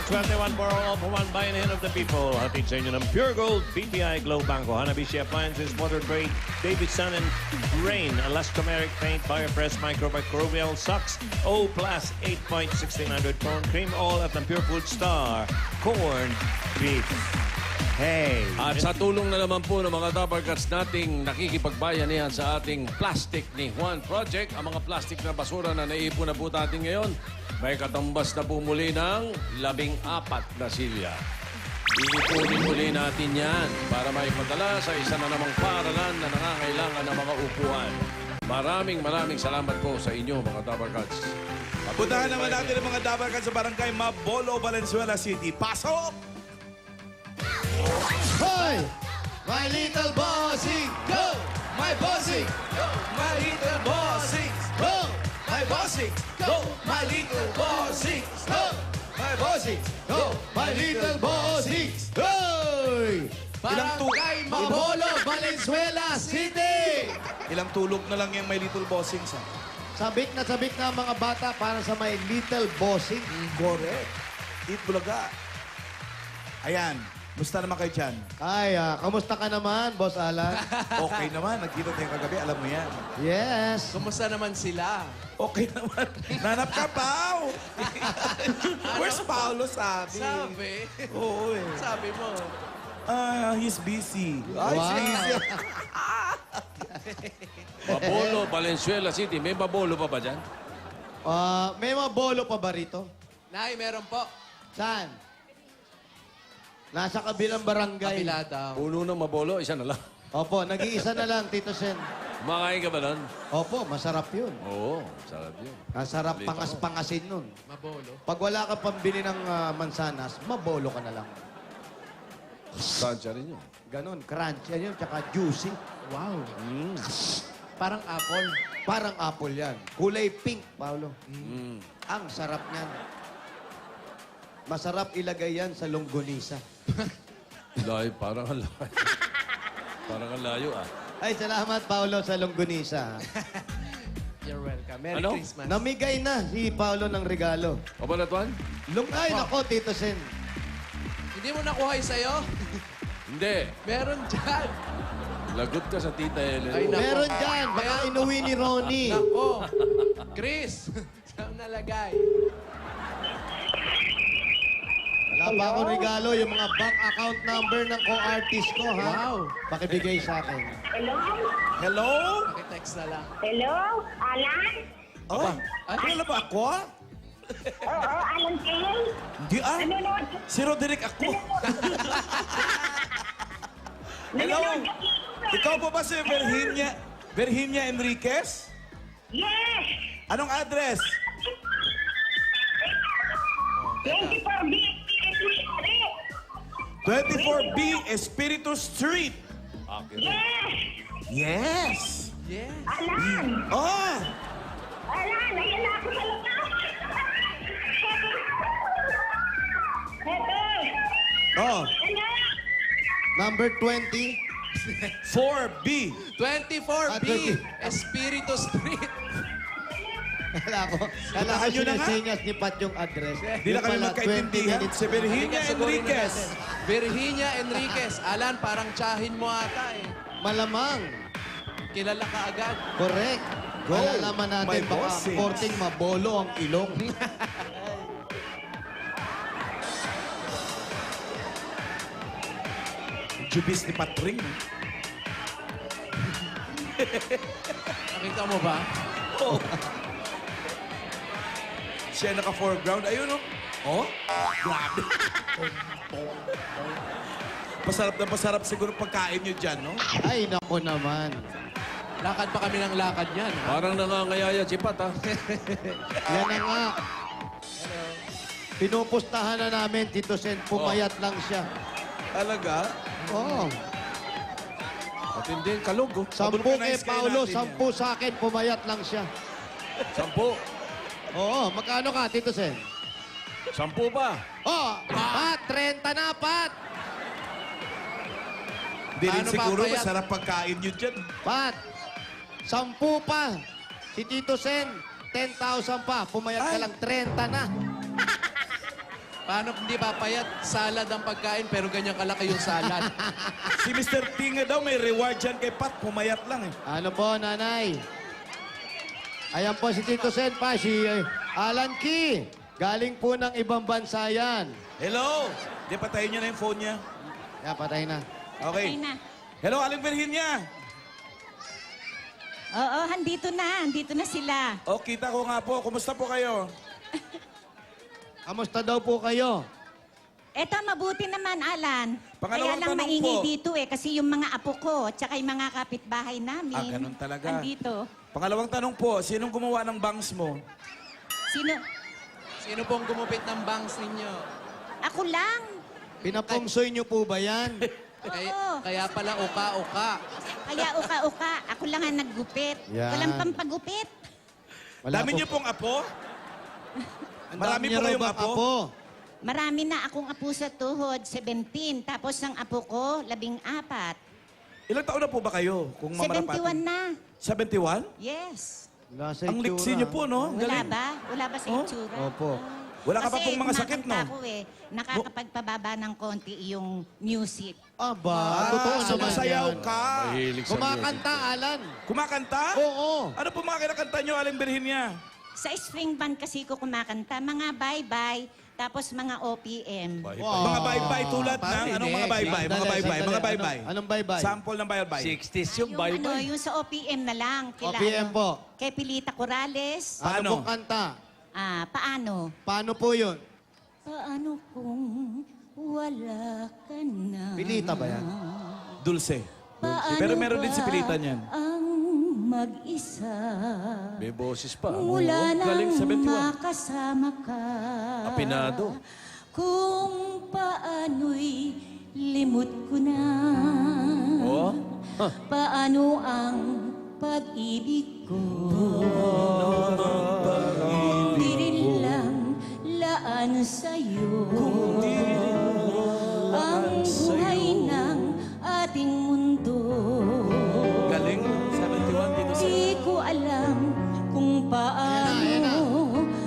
21 for all for one by and hand of the people. Hatid sa inyo ng Pure Gold, BPI Glow Banco, Hanabishi Appliances, Motor Trade, Davidson and Rain, Elastomeric Paint, Biopress Microbial Socks, O Plus 8.1600 Corn Cream, all at ng Pure Food Star, Corn Beef. Hey! At sa tulong na naman po ng mga Dabarkats nating nakikipagbayanihan sa ating Plastic ni Juan Project, ang mga plastic na basura na naipon na po natin ngayon, may katambas na po muli ng 14 na silya. Iipunin muli natin yan para maipadala sa isa na namang paaralan na nangangailangan ng mga upuan. Maraming salamat po sa inyo, mga Dabarkats. Puntahan naman natin ang mga Dabarkats sa barangay Mabolo, Valenzuela City. Pasok! Hoy! My little bossing, go! My bossing, go! My little bossing, go! My bossing, go! My little bossing, go! My bossing, go! My little bossing, hoy! Barangay Mabolo, Valenzuela City! Ilang tulog na lang yung My Little Bossings. Sabik na ang mga bata para sa My Little Bossing. Correct. Eat Bulaga. Ayan. Musta naman kayo dyan? Ay, kamusta ka naman, Boss Alan? Okay naman. Nagkita tayo kagabi. Alam mo yan. Yes. Kumusta naman sila? Okay naman. Nanap ka, Pao! Where's Paolo, sabi? Sabi? Oo eh. Sabi mo. He's busy. Ay, Wow. busy. Mabolo, Valenzuela City. May Mabolo pa ba dyan? May mga bolo pa ba rito? Nay, meron po. Saan? Nasa kabilang barangay. Kabila daw. Puno ng Mabolo, isa na lang. Opo, nag-iisa na lang, Tito Sen. Kumakain ka ba nun? Opo, masarap yun. Oo, sarap yun. Masarap Lito. pangas-pangasin nun. Mabolo. Pag wala ka pambili ng mansanas, mabolo ka na lang. Stansya rin yun. Ganon, crunchy yan yun, tsaka juicy. Wow. Parang apple. Parang apple yan. Kulay pink, Paolo. Mm. Ang sarap niyan. Masarap ilagay yan sa longganisa. Layo, parang ang layo. Parang ang layo ah. Ay, salamat, Paolo, sa longganisa. You're welcome. Merry Ano? Christmas. Namigay na si Paolo ng regalo. O ba, Latuan? Ay, nako, Tito Sen. Hindi mo nakuha yung sa'yo? Hindi. Meron dyan. Lagot ka sa Tita Helen. Ay, nako. Meron dyan. Baka inuwi ni Ronnie. Nako. Chris, saan nalagay? Wala pa akong regalo, yung mga bank account number ng co-artist ko, ha? Wow. Pakibigay sa akin. Hello? Hello? Pakitext na lang. Hello? Alan? Oh, Ay. kilala ba ako? Oo, Alan Kay? Hindi ah. Nanonood. Si Roderick ako. Hello? Ikaw po ba si Virginia Enriquez? Yes! Anong address? 24B. 24B Espiritu Street. Yes! Yes. Yes. Alan! Oh, Alan, ayan na ako sa labas. Hepe! oh, Ano? Number 20. 4B. 24B. 20. Espiritu Street. Kala ko Puntahan nyo na nga. sinesenyas ni Pat yung address. Di na kami Yung pala, 20 magkaintindihan. minutes. Si Virginia Halika, sugurin na Enriquez. natin. Virginia Enriquez. Alan, parang tsahin mo ata eh. Malamang. Kilala ka agad. Correct. Go. Malalaman natin My baka bossing. korting mabolo ang ilong. Jubis ni Patring. Nakita mo ba? Oh. Siya naka-foreground. Ayun, oh. Oh? Grabe. Pasarap na pasarap siguro pagkain nyo dyan, no? Ay, nako naman. Lakad pa kami ng lakad yan. Ha? Parang nangangayaya si Pat ah. Yan na nga. Pinupustahan na namin, Tito Sen. Pumayat lang siya. Talaga? Oo. At hindi, kalog oh. 10 kay Vulcanize kayo Paolo, natin 10 sa akin, pumayat lang siya. 10. Oo, magkano ka, Tito Sen? 10 pa. Oh, Pat, 30 na, Pat! Hindi rin Paano siguro papayat? masarap pagkain nyo dyan. Pat, 10 pa. Si Tito Sen, 10,000 pa. Pumayat ka Ay. lang, 30 na. Paano hindi papayat? Salad ang pagkain, pero ganyan kalaki yung salad. Si Mr. Tinga daw may reward dyan kay Pat. Pumayat lang eh. Ano po, nanay? Ayan po si Tito Senpa, si Alan Key. Galing po ng ibang bansa yan. Hello! Di patayin niya na yung phone niya. Yan, patay na. Okay. Patay na. Hello, Aling Virginia. Oo, andito na sila. O, kita ko nga po. Kumusta po kayo? Kamusta daw po kayo? Eto, mabuti naman, Alan. Pangalawang Kaya lang tanong maingay po. dito kasi yung mga apo ko, tsaka yung mga kapitbahay namin. Ah, ganun talaga. Andito. Pangalawang tanong po, sinong gumawa ng bangs mo? Sino? Sino pong gumupit ng bangs ninyo? Ako lang. Pinapungsoy niyo po ba yan? Kaya pala uka-uka. Kaya uka-uka. Ako lang ang naggupit. Yan. Walang pampagupit. Dami niyo pong apo? Marami niyo po raw kayong bang apo? Marami na akong apo sa tuhod, 17. Tapos ang apo ko, 14. Ilang taon na po ba kayo? Kung 71 na. 71? Yes. Wala sa Ang itsura. liksi niyo po, no? Ang Wala galing. ba? Wala ba sa Oh? itsura? Opo. Wala ka pa Kasi pong mga sakit, no? kumakanta ako nakakapagpababa ng konti yung music. Aba, totoo naman sumasayaw yan. ka. Mahilig sa Kumakanta, Alan. Kumakanta? Oo. Ano po mga kinakanta niyo, Aling Virginia? Sa string band kasi ko kumakanta, mga bye-bye, tapos mga OPM. Wow. Mga bye-bye tulad ng, Parinig. anong mga bye-bye? Mga Sandali, bye-bye, sandali. mga bye-bye. Anong bye-bye? Sample ng bye-bye. 60s yung Yung, ano, bye-bye. yung sa OPM na lang. Kila, OPM po. Kay Pilita Corrales. Paano? Ano pong kanta? Paano? Paano po yun? Paano kung wala ka na? Pilita ba yan? Dulce. Paano Pero meron din si ba Pilita niyan. ang mag-isa? May boses pa. Mula nang galing, 71. makasama ka. Apinado. Kung paano'y limot ko na. Oh? Paano ang pag-ibig ko? Di rin lang laan sa'yo. Ang buhay ng ating mundo. Galing. 71 dito sa... Di ko alam kung paano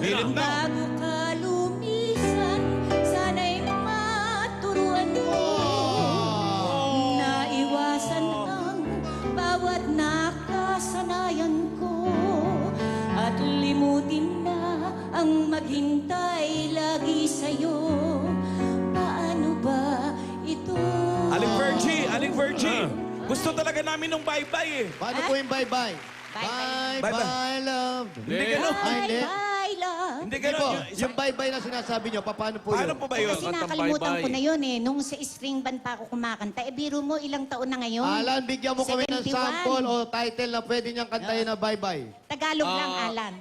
Hilit na. bago ka lumisan, sana'y maturuan mo. Naiwasan ang bawat nakasanayan ko at limutin na ang maghintay lagi sa'yo. Paano ba ito? Aling Virgie. Gusto talaga namin ng bye-bye eh. Paano po yung bye-bye? Bye-bye. Bye-bye, love. Hindi ganun. Ay, hindi. Bye, love. Hindi Hindi po. ganun. Yung bye-bye na sinasabi nyo, paano po Paano yun? po ba yun? Kasi Kantang nakalimutan bye-bye. ko na yun eh. Nung sa string band pa ako kumakanta, biro mo ilang taon na ngayon? Alan, bigyan mo kami ng 71. sample o title na pwede niyang kantayin na bye-bye. Tagalog lang, Alan.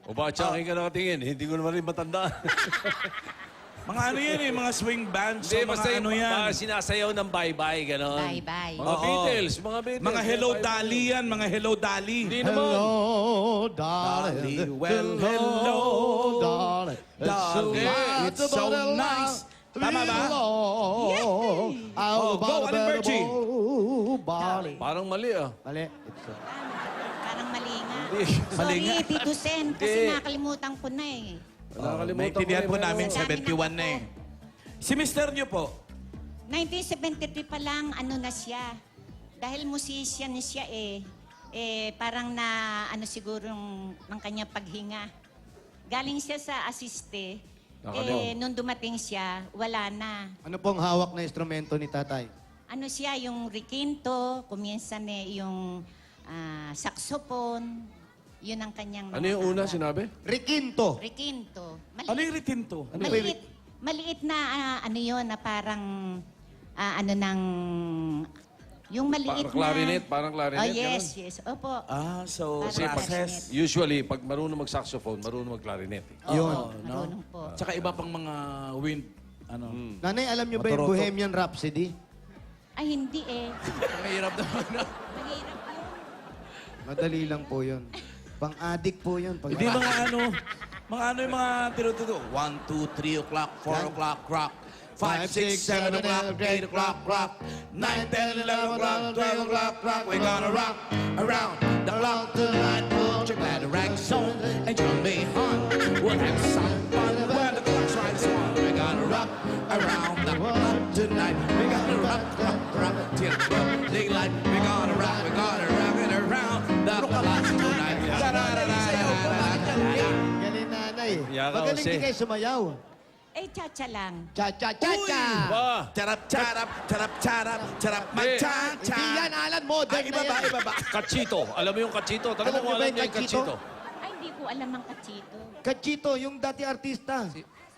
O ba, tsakin ka nakatingin. Hindi ko naman rin matandaan. Mga ano yan eh, mga swing bands. Hindi, So, basta mga yung ano yan. mga sinasayaw ng bye-bye, gano'n. Bye-bye. Mga Oo. Beatles, mga Beatles. Mga Hello Bye-bye. Dolly yan, mga Hello Dolly. Hindi naman. Hello, darling. Dolly, well, hello, darling. Dolly. It's so nice. Tama ba? Oh, go, Aling Virgie. Parang mali ah. Mali. Parang mali nga. Mali nga. Sorry, Tito Sen, kasi Hindi. nakalimutan ko na eh. Nakalimutan Naintindihan po ko namin, Sa dami ng 71 na eh. Si Mr. nyo po, 1973 pa lang, ano na siya. Dahil musician siya parang na, ano siguro, ng kanya paghinga. Galing siya sa asiste. Nakaliw. Nung dumating siya, wala na. Ano pong hawak na instrumento ni tatay? Ano siya, yung requinto, kuminsan yung saxophone, yun ang kanyang Ano yung una hawak. sinabi? Requinto. Requinto. ano yung retinto? Maliit na ano yun, na parang ano ng yung maliit Parang clarinet, parang clarinet, Oh, yes, yes. Opo. So, Parang process. Usually, pag marunong mag-saxophone, marunong mag-clarinet. Oo, marunong po. Tsaka iba pang mga wind, ano. Nanay, alam niyo ba yung Motoroto. Bohemian Rhapsody? Ay, hindi eh. Mahirap naman. Mahirap yun. Madali lang po yun. Pang-addict po yun. Hindi mga ano yung mga tinututo. 1, 2, 3 o'clock, 4 o'clock, rock. 5, 6, 7 o'clock, 8 o'clock, rock. 9, 10, 11 o'clock, 12 o'clock, rock. We're gonna rock around the clock tonight. Put your glad rags on and join me on. We'll have some fun when the clock strikes 1. around the clock tonight. We gonna rock, rock, rock till the daylight. We gonna rock it around the clock tonight. Galing nanay. Yaka, Magaling Jose. din kayo sumayaw. Eh, cha-cha lang. Cha-cha-cha-cha. Ba? Charap, charap, charap, charap, charap, mag-cha-cha. Hindi yan, Alan, modern Ay, na yan. ibaba. Kachito. Alam mo yung kachito? Tanong mo Alam kung niyo ba alam yung niya yung kachito? kachito. Ay, hindi ko alam ang kachito. Kachito, yung dati artista.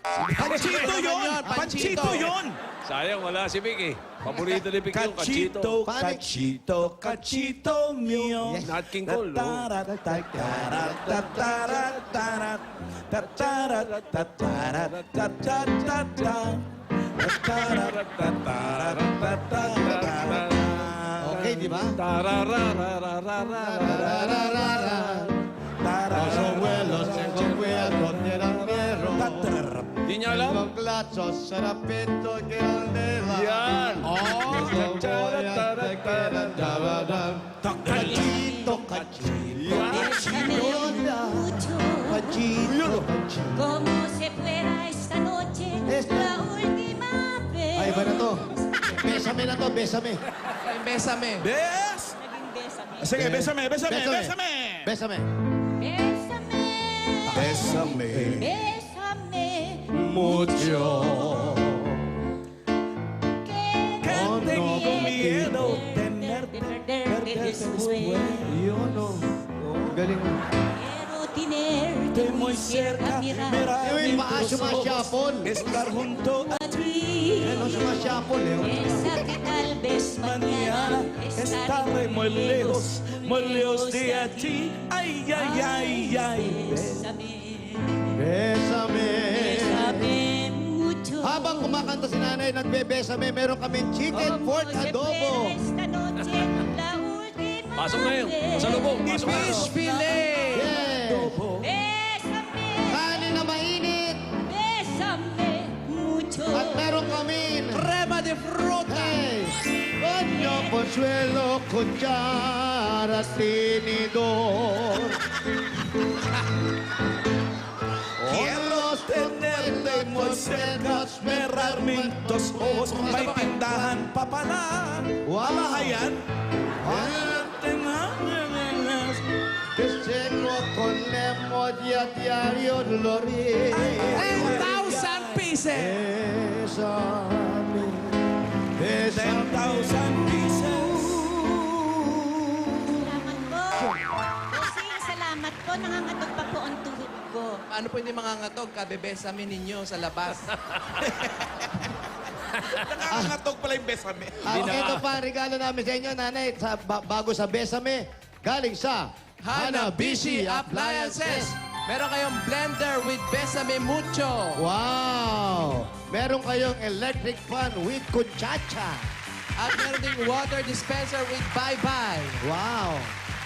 Panchito yun! Panchito yun! Sayang, wala si Vicky. Paborito ni Vicky yung kachito. Paano? Cachito, cachito mio. Yes. Nat King Cole, no? Okay, di ba? Los abuelos se concuean con el almero. Di niya alam? Con glazos, serapito, que aldela. Yan. Cachito, cachito. Bésame mucho, Cachito, cachito. como si fuera esta noche la última vez. Ay, iba na to. Bésame na to, bésame. Ay, besame. Bes! Naging bésame. Sige, besame, besame, besame! Bésame. Bésame. Besame. Bésame. Mucho. Que Oh, no, tengo miedo tenerte después. Yun, no. Galing mo. Quiero tenerte muy cerca, mirar Yung paa sumasyapol. Estar junto a ti. Ano sumasyapol, eh? Piensa que tal vez mañana estaré muy lejos de ti. Ay, ay, ay, ay. Bésame. Bésame. Bésame mucho. Habang kumakanta si nanay, nagbebesame, meron kaming chicken Como pork se adobo. fuera esta noche la última Pasok na yun. vez. Sa lubong. Pasok na. Fish fillet. Yes. Bésame. Kanin na mainit. Bésame mucho. At meron kaming Crema de fruta. hey, Coño, consuelo, cuchara, tinidor. Quiero tenerte muy cerca, cerrar mis dos ojos, may tindahan pa pala. Wow. Ayan. Que seco con lemon y a diario lo ríe. 10,000 pieces. Bésame, bésame. 10,000 pieces. Salamat po. Bossing, salamat po. Nangangatog pa po ang tuhod ko. Paano po hindi mangangatog? Kabebesame ninyo sa labas. Nakakatog pala yung besame. Ito pa ang regalo namin sa inyo, nanay, bago sa Besame, galing sa Hanabishi Appliances. Meron kayong blender with Besame Mucho. Wow! Meron kayong electric fan with kuchacha. At meron ding water dispenser with Bye-Bye. Wow!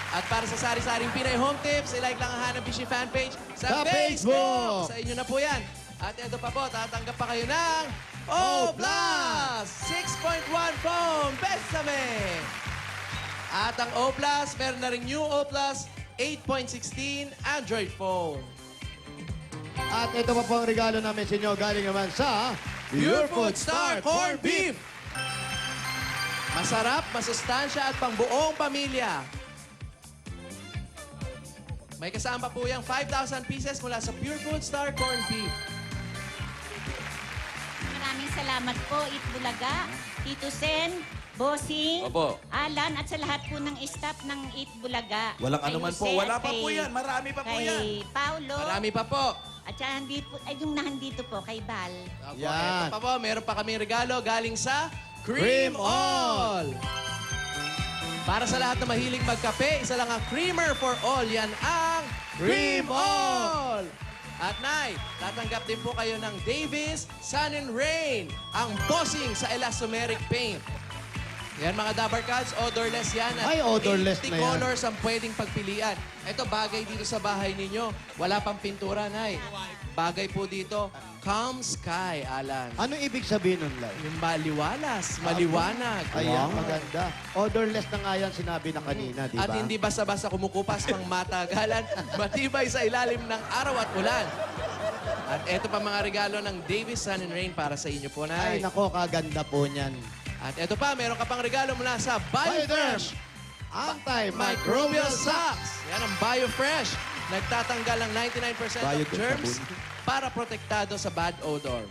At para sa sari-saring Pinay Home Tips, i-like lang ang Hanabishi fan page sa Sa Facebook. Facebook. Sa inyo na po yan. At ito pa po, tatanggap pa kayo ng O Plus 6.1 phone Besame. At ang O Plus, meron na rin new O Plus 8.16 Android phone. At ito pa po ang regalo namin sa inyo, galing naman sa Pure Food Star Corned Beef. Masarap, masustansya at pangbuong pamilya. May kasama po yung 5,000 pieces mula sa Pure Food Star Corned Beef. Maraming salamat po, Itbulaga, Tito Sen, Bossing, Opo. Alan, at sa lahat po ng staff ng Itbulaga. Walang Kay anuman po. Jose Wala at pa po kay- yan. Marami pa po yan. Kay Paulo. Marami pa po. At saka yung nahandito po, kay Bal. Opo, Yan. Ito pa po, meron pa kaming regalo galing sa Cream All. Para sa lahat na mahilig magkape, isa lang ang creamer for all. Yan ang Cream All. At Nay, tatanggap din po kayo ng Davis Sun and Rain, ang bossing sa elastomeric paint. Yan mga Dabar Cats, odorless yan. At Ay, odorless 80 na yan. colors ang pwedeng pagpilian. Ito, bagay dito sa bahay ninyo. Wala pang pintura, Nay. Bagay po dito, Calm Sky, Alan. Anong ibig sabihin nun, Lai? Yung maliwalas, maliwanag. Ayan, maganda. Odorless na nga yan sinabi na kanina, di ba? At hindi basta-basta kumukupas pang matagalan, matibay sa ilalim ng araw at ulan. At eto pa mga regalo ng Davis Sun and Rain para sa inyo po, Ay, Nay. nako, kaganda po niyan. At eto pa, meron ka pang regalo mula sa BioFresh. Antimicrobial socks. Yan ang BioFresh. Nagtatanggal ng 99% of Biodegradable. germs para protektado sa bad odor.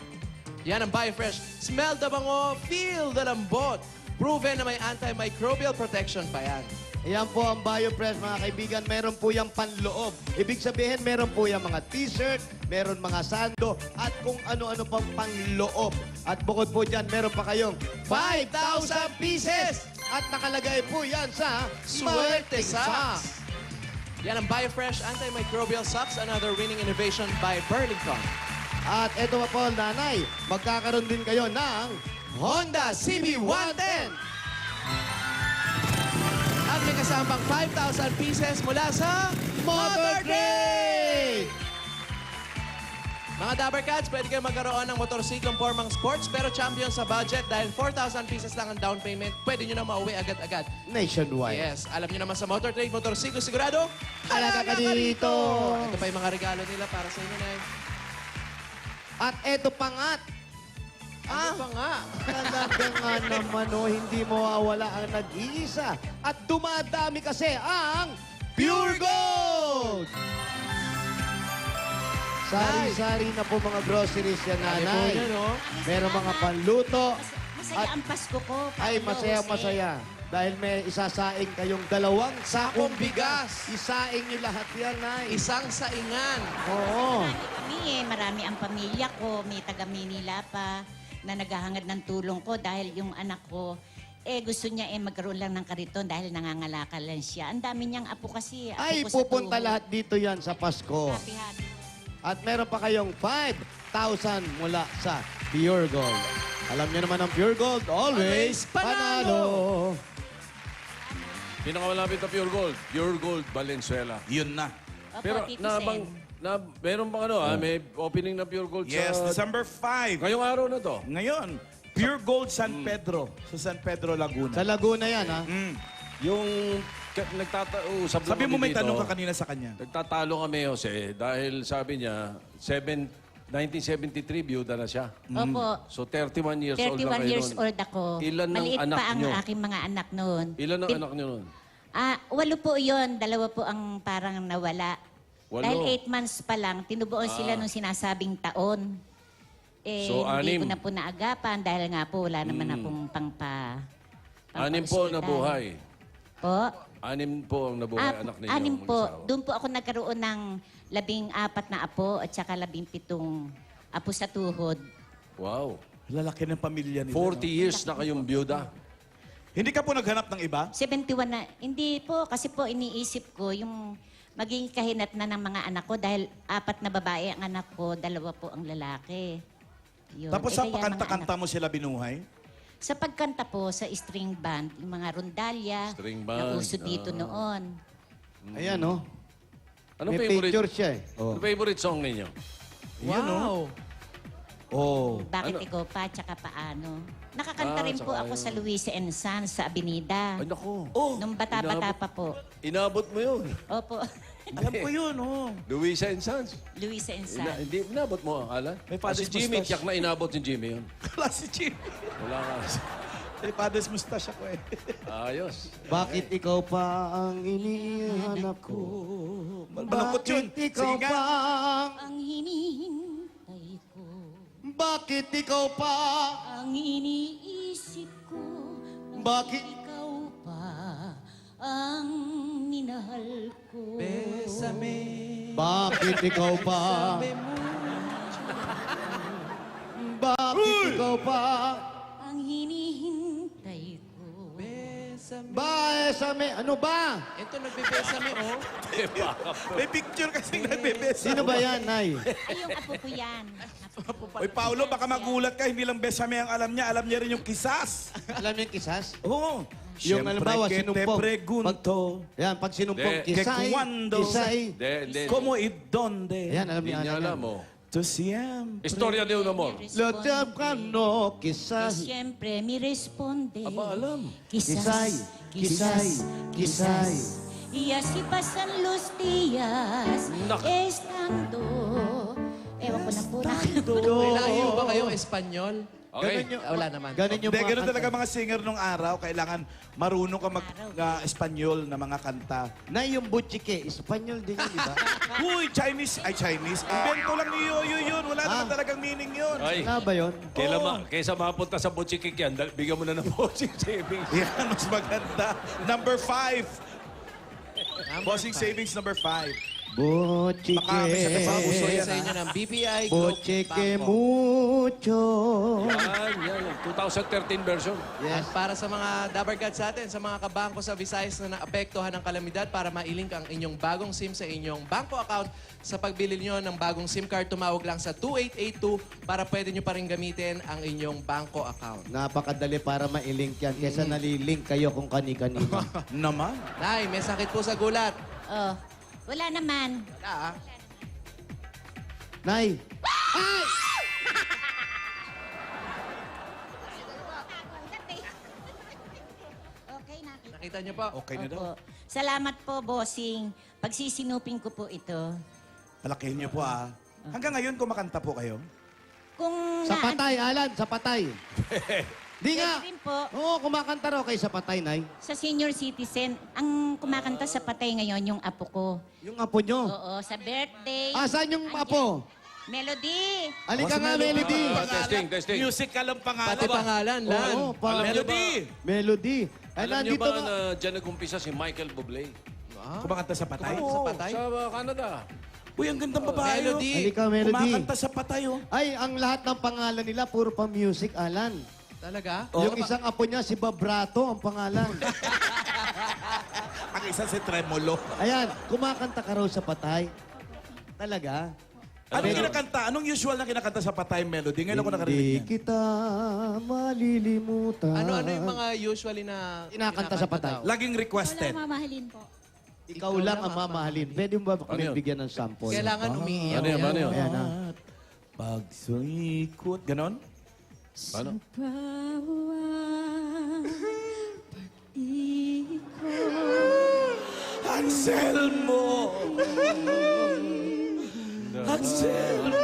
Yan ang BioFresh. Smell the bango, feel the lambot. Proven na may antimicrobial protection pa yan. Ayan po ang BioFresh, mga kaibigan. Meron po yung panloob. Ibig sabihin, meron po yung mga t-shirt, meron mga sando, at kung ano-ano pang panloob. At bukod po dyan, meron pa kayong 5,000 pieces! At nakalagay po yan sa Suerte Suerte Socks. Yan ang BioFresh Antimicrobial Socks, another winning innovation by Burlington. At eto pa po, nanay, magkakaroon din kayo ng Honda CB110. At may kasamang 5,000 pieces mula sa Motor Trade! Mga Dabber Cats, pwede kayo magkaroon ng motorsiklong formang sports pero champion sa budget dahil 4,000 pieces lang ang down payment. Pwede nyo na mauwi agad-agad. Nationwide. Yes, alam nyo naman sa Motor Trade, motorsiklo sigurado. Halaga ka dito! Ito pa yung mga regalo nila para sa inyo, Nay. At eto pa nga, Ano pa nga? talaga nga naman, oh, hindi mawawala ang nag-iisa. At dumadami kasi ang Pure Gold! Sari-sari na po mga groceries yan, Ano po nanay. yan, oh? Meron mga panluto. Masaya ang Pasko ko. Ay, Pablo, masaya-masaya. Dahil may isasaing kayong 2 sakong bigas. Isaing niyo lahat yan, nay. Isang saingan. Oo. Kami marami ang pamilya ko. May taga Manila pa na naghahangad ng tulong ko dahil yung anak ko, gusto niya magkaroon lang ng kariton dahil nangangalakal lang siya. Ang dami niyang apo kasi. Apo Ay, ko sa pupunta tuhod. lahat dito yan sa Pasko. Happy, happy. At meron pa kayong 5,000 mula sa Pure Gold. Alam niyo naman ang Pure Gold, always panalo. Pinakamalapit na Pure Gold Valenzuela. Yun na. Opo, Pero Tito nabang, Sen. meron bang may opening na Pure Gold Yes, sa... December 5. Ngayong araw na to. Ngayon, Pure Gold San Pedro. Sa San Pedro, Laguna. Sa Laguna yan, ha? Yung nagtatausap Sabi mo may tanong ka kanina sa kanya. Nagtatalo kami, Jose, dahil sabi niya, 1973, byuda na siya. Opo. So 31 years old na 31 kayo years nun. old ako. Ilan ang Maliit anak pa ang nyo? aking mga anak noon. Ilan ang anak niyo nun? 8 po yun. 2 po ang parang nawala. 8. Dahil 8 months pa lang, tinubuan sila nung sinasabing taon. So, Hindi 6. ko na po naagapan dahil nga po wala naman na pong 6 po na buhay. Po? 6 po ang nabuhay anak ninyo. 6 po. mag-asawa. Doon po ako nagkaroon ng 14 na apo at saka 17 apo sa tuhod. Wow. Lalaki ng pamilya nila. 40 years na kayong byuda. Hindi ka po naghanap ng iba? 71 na. Hindi po, kasi po iniisip ko yung maging kahinat na ng mga anak ko dahil 4 na babae ang anak ko, 2 po ang lalaki. Yun. Tapos Eh, sa kaya mga pakanta-kanta anak- mo sila binuhay? Sa pagkanta po, sa string band, yung mga rondalya, String na band, uso dito noon. Ayan, no? Anong May favorite? picture siya, eh. Anong favorite song ninyo? Wow. Oh. Bakit ikaw pa, tsaka paano? Nakakanta rin po tsaka ako yun. sa Luisa and Sons sa Avenida. Ay, naku. Nung bata-bata pa po. Inabot mo yun. Opo, Alam ko yun, oh. Luisa and Sons. Luisa and Sons. Hindi, inabot mo, Alan. May Si father's Jimmy, mustache. tiyak na inabot si Jimmy yun. Kala si Jim. Wala ka. May father's mustache ako eh. Ayos. Bakit ikaw pa ang inihanap ko? Malungkot yun. Bakit ikaw Sige nga. pa? Ang hinihintay ko, Bakit ikaw pa? ang iniisip ko, Bakit? ikaw pa ang minahal ko. Bakit ikaw pa? Bakit ikaw pa? Ang hinihintay ko. Besame. Ano ba? Ito, nagbibesame, oh. May picture kasi nagbebesa. Sino ba yan, Nay? Ay, yung apo ko yan. Apo ko. Oy, Paolo, baka magulat ka. Hindi lang besame ang alam niya. Alam niya rin yung kisas. Alam niyo yung kisas? Oo. Yung halimbawa, Siempre que te sinumpong. pregunto Yan, pag sinumpong, Hindi. que kisay, cuando, kisay. Hindi. como y donde. Ayan, alam Hindi niya. niya alam, oh. To siempre. Historia de un amor. Lo ka no, Que kisay. siempre me responde. Aba, alam. Kisay, kisay, kisay. Y así pasan los días, Nak- estando Ewan ko na po na. May layo ba kayong Espanyol? Okay. Ganun yung, Wala naman. Ganun yung Hindi, mga ganun kanta. talaga mga singer nung araw. Kailangan marunong ka mag-Espanyol na mga kanta. Na yung butchike, Espanyol din yun, di ba? Uy, Chinese. Ay, Chinese. Invento lang ni Yoyo yun. Wala naman talagang meaning yun. Ay, Wala ba yun? kaysa mapunta sa Butchikik yan, bigyan mo na ng bossing savings. Yan, mas maganda. Number 5. Bossing savings number 5. Butchike. Baka may sakit sa puso Bigay yan, sa inyo ng BPI Globe Butchike Bangko. mucho. Yan. 2013 version. At para sa mga Dabargads natin, sa mga kabangko sa Visayas na naapektuhan ng kalamidad, para mailink ang inyong bagong SIM sa inyong bangko account, sa pagbili nyo ng bagong SIM card, tumawag lang sa 2882 para pwede nyo pa rin gamitin ang inyong bangko account. Napakadali para mailink yan. Kesa nalilink kayo kung kani-kanino. Naman. Nay, may sakit po sa gulat. Oh, wala naman. Wala ah. Nay, Okay, nakita. Nakita nyo po? Okay na daw. Opo. Salamat po, bossing. Pagsisinupin ko po ito. Palakihin niyo po Hanggang ngayon kumakanta po kayo? Kung sa patay, Alan, sa patay. Di nga. Pwede rin po. Oo, kumakanta raw kayo sa patay, Nay. Sa senior citizen, ang kumakanta sa patay ngayon, yung apo ko. Yung apo nyo. Oo, sa birthday. Asan yung apo? Melody. Halika nga, Melody. Testing. Musical ang pangalan. Pati pangalan, Lan. Oo, Alam niyo ba, Melody. Ay, alam niyo nandito ba nga. na dyan nag-umpisa si Michael Bublé? Kumakanta sa patay? Sa patay? Sa Canada. Uy, ang gandang babae. Melody. Halika, Melody. Kumakanta sa patay, Ay, ang lahat ng pangalan nila, puro pa music, Alan. Talaga? Yung isang apo niya, si Babrato, ang pangalan. Ang isa si Tremolo. Ayan, kumakanta ka raw sa patay. Talaga? Anong kinakanta? Anong usual na kinakanta sa patay melody? Ngayon ako nakarinig Hindi yan. kita malilimutan. Ano yung mga usually na Kinakanta sa patay? daw? Laging requested. Mamahalin po. Ikaw lang ang mamahalin. Pwede mo ba kami Ano yun? bigyan ng sample? Kailangan umiiyak. Ano yun? Ano yun? Ayan, ha? Pagsuikot. Ganon? Ano? Anselmo! Anselmo!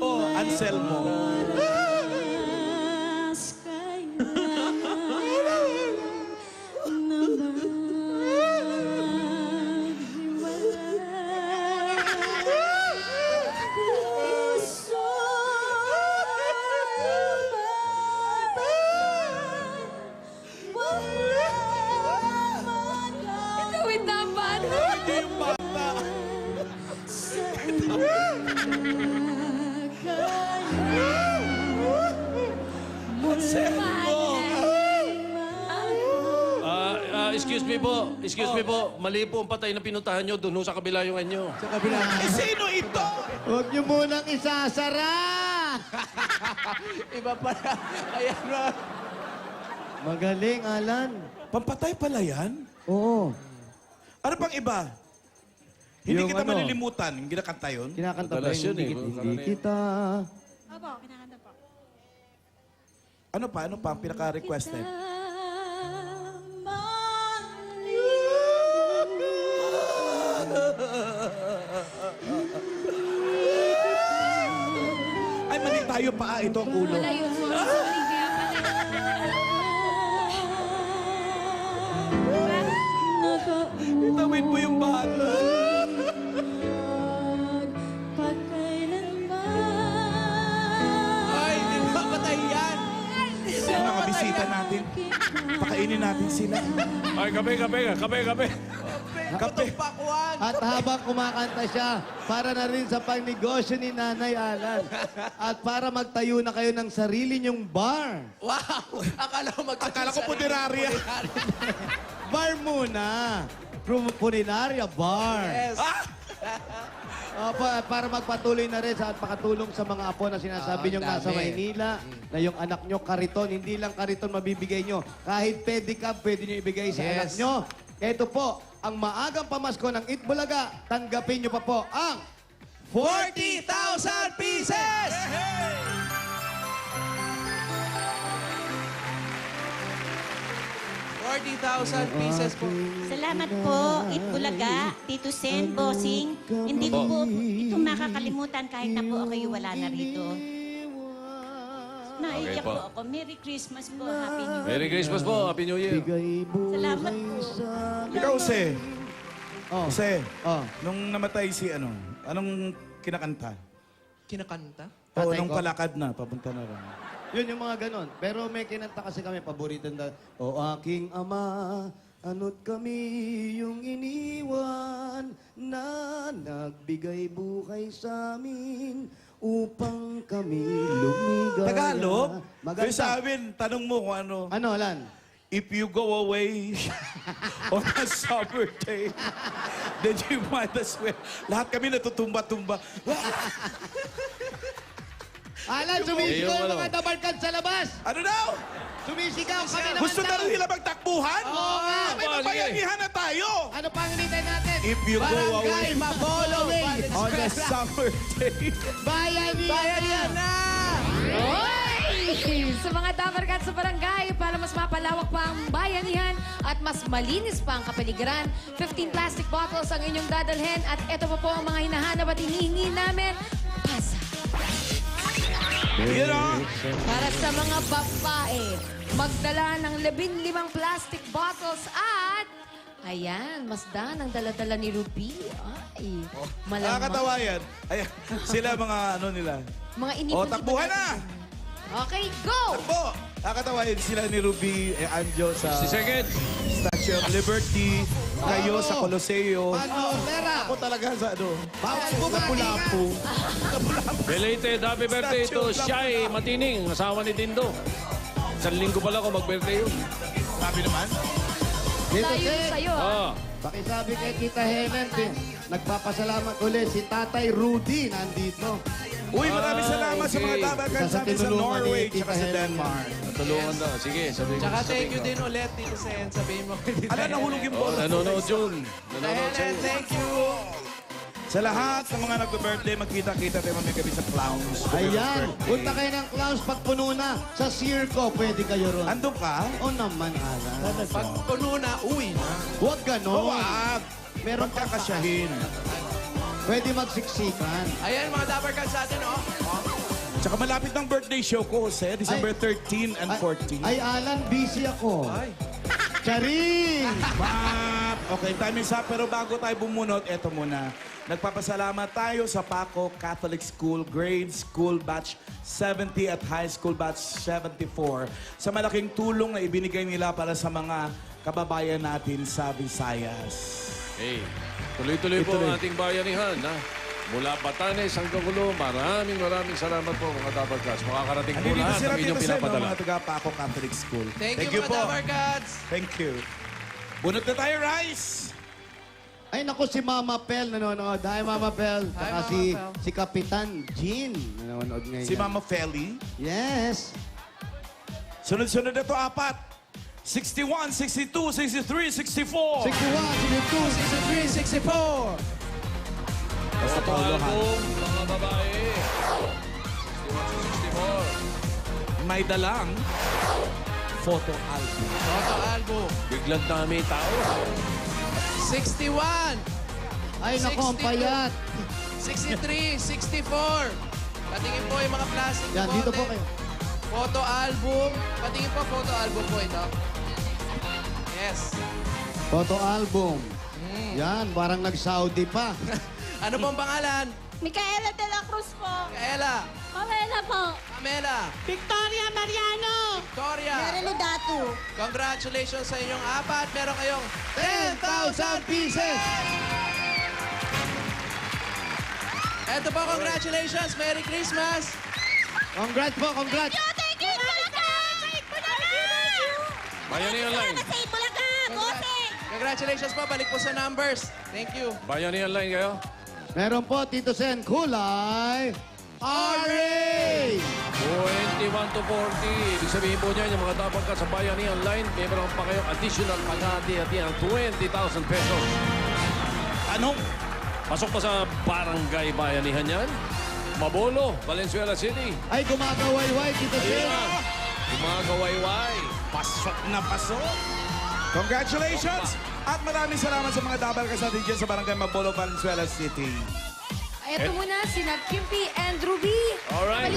Oh, Anselmo. Ito with dapat. Excuse me po. Mali po ang patay na pinuntahan nyo. Doon ho sa kabila yung anyo. Sa kabila. Eh, sino ito? Huwag niyo munang isasara! Iba pala. Kaya na. Magaling, Alan. Pampatay pala yan? Oo. Ano pang iba? Hindi Yung kita ano? malilimutan. Yung kinakanta yun? Kinakanta ba Madalas yung yun, eh. hindi kita... Opo, kinakanta po. Ano pa? Ano pa ang pinaka-requested? Ay, mali tayo pa. Ito ang ulo. Wala yun po. Sorry, kaya pala. Itawid mo yung bata. Ay, di ba patay yan? Yung mga bisita natin. Pakainin natin sila. Ay, kape. Kape. Pakwan. At habang kumakanta siya, para na rin sa pangnegosyo ni Nanay Alan. At para magtayo na kayo ng sarili niyong bar. Wow! Akala ko punerarya. Bar muna. Puninaria bar. Yes. Para magpatuloy na rin sa at makatulong sa mga apo na sinasabi niyong nasa dami. Maynila, na yung anak niyo kariton, hindi lang kariton mabibigay niyo. Kahit pedicab, pwede niyo ibigay sa anak Yes. niyo. Ito po, ang maagang pamasko ng Itbulaga. Tanggapin niyo pa po ang 40,000 pieces! 40,000 pieces po. Salamat po, Itbulaga, Tito Sen, Bossing. Hindi ko po ito makakalimutan kahit na po kayo wala na rito. Naiiyak po. po ako. Merry Christmas po. Happy New Year. Merry Christmas po. Happy New Year. Salamat po. Ikaw, Jose. Oh. Jose, Oh. nung namatay si anong kinakanta? Kinakanta? Oo, Tatay nung ko? palakad na, papunta na rin. Yun yung mga ganon. Pero may kinanta kasi kami, paborito na, O aking ama, ano't kami yung iniwan na nagbigay buhay sa amin upang kami lumigaya. Tagalog? Kaya Maganda. sa amin, tanong mo kung ano. Ano, Alan? If you go away on a summer day, then you might as well. Lahat kami natutumba-tumba. Alan, sumisigaw yung yung ano. mga dabarkad sa labas! Ano daw? Sumisigaw kami naman Gusto na daw. rin nila magtakbuhan? Oo nga. May Sige. mabayanihan na tayo. Ano pang hinintay natin? If you go away Barangay Mapoloway! on a summer day. Bayanihan na! Oy! Sa mga dabarkat sa barangay, para mas mapalawak pa ang bayanihan at mas malinis pa ang kapaligiran, 15 plastic bottles ang inyong dadalhin at ito pa po ang mga hinahanap at hinihingi namin. Pasa. You know? Para sa mga babae, magdala ng 15 plastic bottles at ayan, masdan ang dala-dala ni Ruby. Ay, malamang. Nakakatawa yan. Ayan, sila mga ano nila. Mga O, inipon. takbuhan na! Okay, go! Takbo! Nakakatawa yun sila ni Ruby Anjo sa 60 seconds. Statue of Liberty. Kayo sa Coloseo. Ano, Pera? Ako talaga sa ano. Bawal Sa Lapu-Lapu. Belated happy birthday to Shai Matining, asawa ni Tindo. Isang linggo pala ako mag-birthday yun. Sabi naman. Dito, Layo Sen. sa'yo, ah. Oh. Pakisabi kay Tita Helen, nagpapasalamat ulit si Tatay Rudy nandito. Uy, maraming salamat sa mga okay. tabakan Sa sa amin sa tinulungan ni Norway Tita tsaka sa Helen. Denmark. Tulungan daw. Sige, sabihin ko. Tsaka thank you sabihin ko. din ulit, Tito Sen. Sabihin mo kay Tita Ala, Helen. nahulog yung Oh, bola. nanonood yun. Nanonood Helen, sa'yo. thank you. Sa lahat ng mga nagbe-birthday, magkita-kita tayo mamaya kami sa Clowns. Ayan, punta kayo ng clowns pagpuno na. Sa circo, pwede kayo ron. Andun ka? O naman, Alan. Pag puno na, uwi na. Huwag ganon. Wag! Meron kang Magkakasyahin. Pwede magsiksikan. Ayan, mga dabarkan sa atin, oh. Tsaka malapit ng birthday show ko, Jose. December 13 and 14. Ay, Alan, busy ako. Ay. Charing! Map! Okay, time is up. Pero bago tayo bumunot, eto muna. Nagpapasalamat tayo sa Paco Catholic School, grade school batch 70 at high school batch 74 sa malaking tulong na ibinigay nila para sa mga kababayan natin sa Visayas. Hey, tuloy-tuloy po Ituloy. ang ating bayanihan. Ha? Mula Batanes hanggang Gulo, maraming salamat po mga Dabarkats. Makakarating po Andito lahat sila ng dito inyong sa pinapadala. mga taga Paco Catholic School. Thank you, mga dabarkats. Thank you. Bunot na tayo, Rice! Ay, naku, si Mama Pel nanonood. Hi, Mama Pel. Hi, Saka Mama si, Pel. si Kapitan Jean nanonood ngayon. Si Mama Feli. Yes. Sunod-sunod na to, apat. 61, 62, 63, 64. 61, 62, 63, 64. Basta Photo Paulo, ha? album, mga babae. 61, 64. May dalang photo album. Photo album. Biglang dami tao. 61. Ay, naku, ang 62. payat. 63, 64. Patingin po yung mga plastic Yan, dito po kayo. Photo album. Patingin po, photo album po ito. Yes. Photo album. Yan, parang nag-Saudi pa. Ano pong pangalan? Micaela de la Cruz po. Kaela. Pamela po. Pamela. Victoria Mariano. Victoria. Datu. Congratulations sa inyong apat. Meron kayong 10,000 pieces! Eto po, congratulations. Merry Christmas. Congrats po, congrats! Thank you, Bayani Online. Congratulations po. Balik po sa numbers. Thank you. Bayani Online kayo. Meron po, Tito Sen, kulay orange! 21 to 40. Ibig sabihin po niyan, yung mga Dabarkats sa Bayani Online, may meron pa kayong additional pag-hati-hati ang 20,000 pesos. Anong? Pasok pa sa barangay bayanihan yan. Mabolo, Valenzuela City. Ay, gumagawayway, Tito Sen. Ayun na. Yung mga kawayway. Pasok na pasok. Congratulations! At maraming salamat sa mga double cats natin dyan sa Barangay Mabolo, Valenzuela City. Ito muna, sina Kimpy and Ruby. Alright.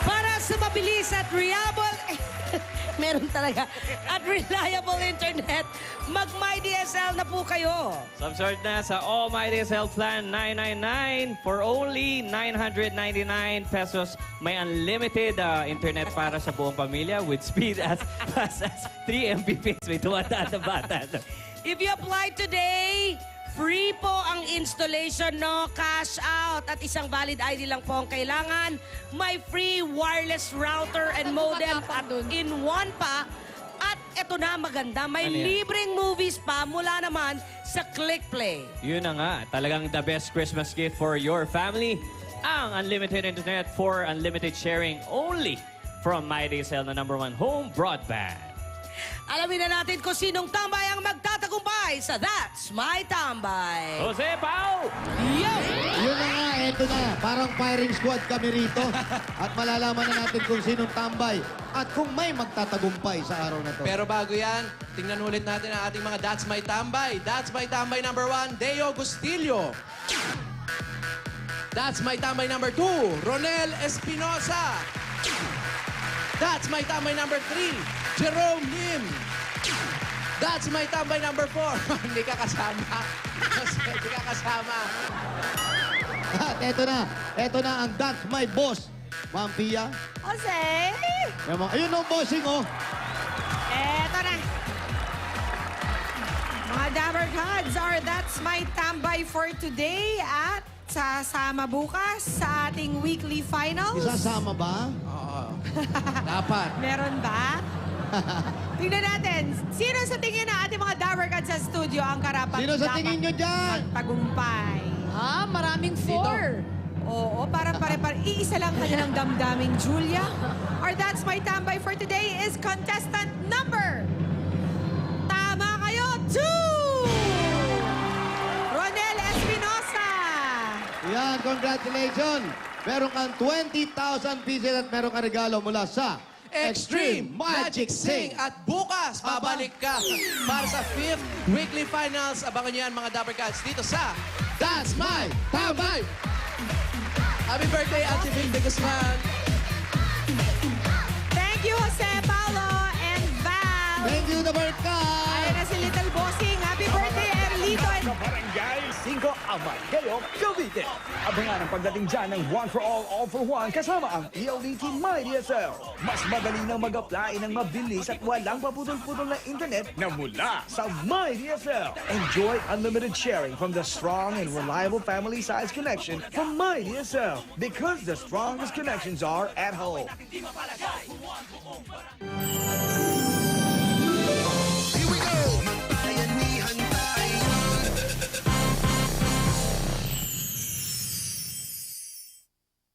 Para sa mabilis at reliable, meron talaga, at reliable internet, mag-MyDSL na po kayo. Subscribe na sa All My DSL Plan 999 for only 999 pesos. May unlimited internet para sa buong pamilya with speed as fast as 3 Mbps. May tumataan na bata. If you apply today, free po ang installation, no cash out. At isang valid ID lang po ang kailangan. May free wireless router and modem at in one pa. At eto na maganda, may Ano yan? libreng movies pa mula naman sa Click Play. Yun na nga, talagang the best Christmas gift for your family. Ang unlimited internet for unlimited sharing only from MyDSL, the #1 home broadband. Alamin na natin kung sinong tambay ang magtatagumpay sa That's My Tambay. Jose Pao! Yo! Yun na nga, eto na. Parang firing squad kami rito. At malalaman na natin kung sinong tambay at kung may magtatagumpay sa araw na to. Pero bago yan, tingnan ulit natin ang ating mga That's My Tambay. That's My Tambay #1, Deo Gustillo. That's My Tambay #2, Ronel Espinosa. That's My Tambay #3, Jerome Lim. That's My Tambay #4. Hindi ka kasama. Hindi ka kasama. At eto na ang That's My Boss. Ma'am Pia. Jose! Ayun o, bossing oh. Eto na. Mga Dabber Gods are That's My Tambay for today at sasama bukas sa ating weekly finals. Isasama ba? Dapat. Meron ba? Tingnan natin. Sino sa tingin na ating mga Dabber Gods sa studio ang karapat Sino sa tingin nyo dyan? magtagumpay? Ah, maraming 4. Oo, parang pare-pare. Iisa lang kanilang damdaming, Julia. Or That's My Tambay for today is contestant number. Tama kayo, 2! Ronel Espinosa. Yan, congratulations. Meron kang 20,000 pieces at meron kang regalo mula sa Extreme Magic Sing. At bukas, babalik ka para sa 5th weekly finals. Abangan niyo yan, mga Dapper Cats, dito sa That's My Tambay! Happy birthday, Ate Vin de Guzman. Thank you, Jose Paulo and Val. Thank you, the Barkay! Ayan na si Little Bossing. Happy birthday, Erlito. And Barangay 5 Amadeo, Cavite. Abangan ang pagdating dyan ng One for All for One kasama ang PLDT MyDSL. Mas madali nang mag-apply ng mabilis at walang paputol-putol na internet na mula sa MyDSL. Enjoy unlimited sharing from the strong and reliable family-size connection from MyDSL because the strongest connections are at home.